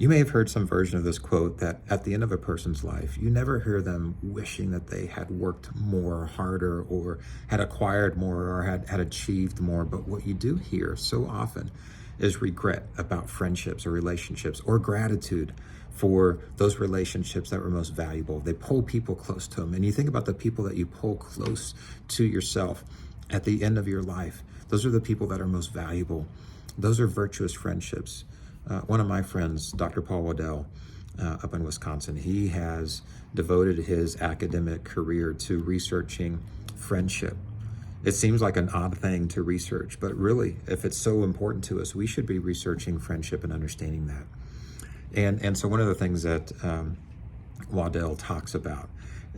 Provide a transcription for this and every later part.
You may have heard some version of this quote that at the end of a person's life, you never hear them wishing that they had worked more, harder, or had acquired more, or had achieved more. But what you do hear so often is regret about friendships or relationships, or gratitude for those relationships that were most valuable. They pull people close to them. And you think about the people that you pull close to yourself at the end of your life. Those are the people that are most valuable. Those are virtuous friendships. One of my friends, Dr. Paul Waddell, up in Wisconsin, he has devoted his academic career to researching friendship. It seems like an odd thing to research, but really, if it's so important to us, we should be researching friendship and understanding that. And so one of the things that Waddell talks about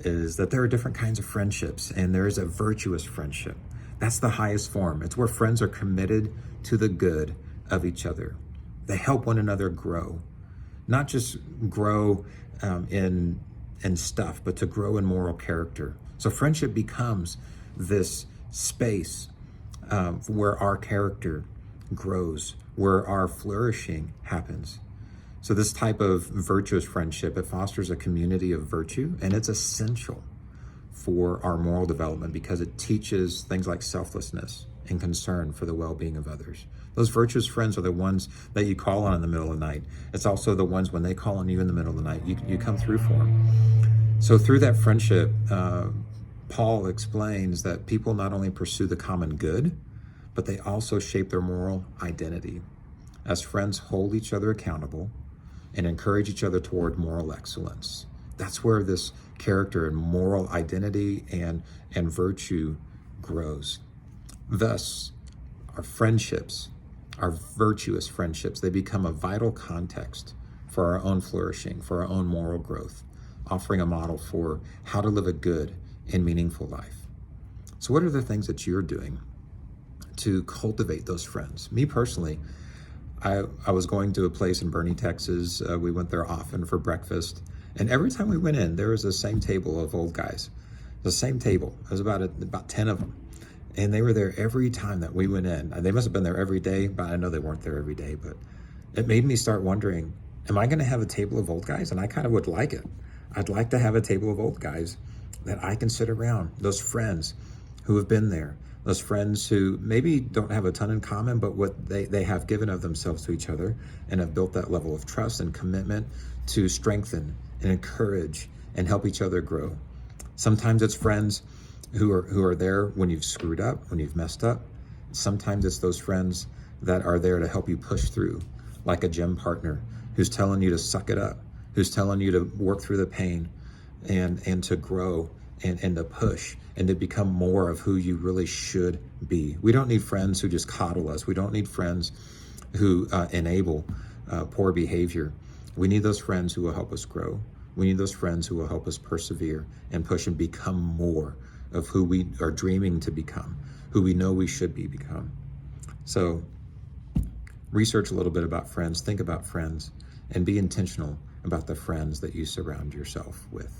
is that there are different kinds of friendships, and there is a virtuous friendship. That's the highest form. It's where friends are committed to the good of each other. They help one another grow, not just grow in stuff, but to grow in moral character. So friendship becomes this space where our character grows, where our flourishing happens. So this type of virtuous friendship, it fosters a community of virtue, and it's essential for our moral development because it teaches things like selflessness and concern for the well-being of others. Those virtuous friends are the ones that you call on in the middle of the night. It's also the ones when they call on you in the middle of the night, you come through for them. So through that friendship, Paul explains that people not only pursue the common good, but they also shape their moral identity. As friends hold each other accountable and encourage each other toward moral excellence. That's where this character and moral identity and virtue grows. Thus, our friendships, our virtuous friendships, they become a vital context for our own flourishing, for our own moral growth, offering a model for how to live a good and meaningful life. So what are the things that you're doing to cultivate those friends? Me personally, I was going to a place in Boerne, Texas. We went there often for breakfast. And every time we went in, there was the same table of old guys. The same table. There was about 10 of them. And they were there every time that we went in. They must have been there every day, but I know they weren't there every day. But it made me start wondering, am I going to have a table of old guys? And I kind of would like it. I'd like to have a table of old guys that I can sit around. Those friends who have been there. Those friends who maybe don't have a ton in common, but what they have given of themselves to each other and have built that level of trust and commitment to strengthen and encourage and help each other grow. Sometimes it's friends who are there when you've screwed up, when you've messed up. Sometimes it's those friends that are there to help you push through, like a gym partner who's telling you to suck it up, who's telling you to work through the pain and to grow and to push and to become more of who you really should be. We don't need friends who just coddle us. We don't need friends who enable poor behavior. We need those friends who will help us grow. We need those friends who will help us persevere and push and become more of who we are dreaming to become, who we know we should become. So research a little bit about friends, think about friends, and be intentional about the friends that you surround yourself with.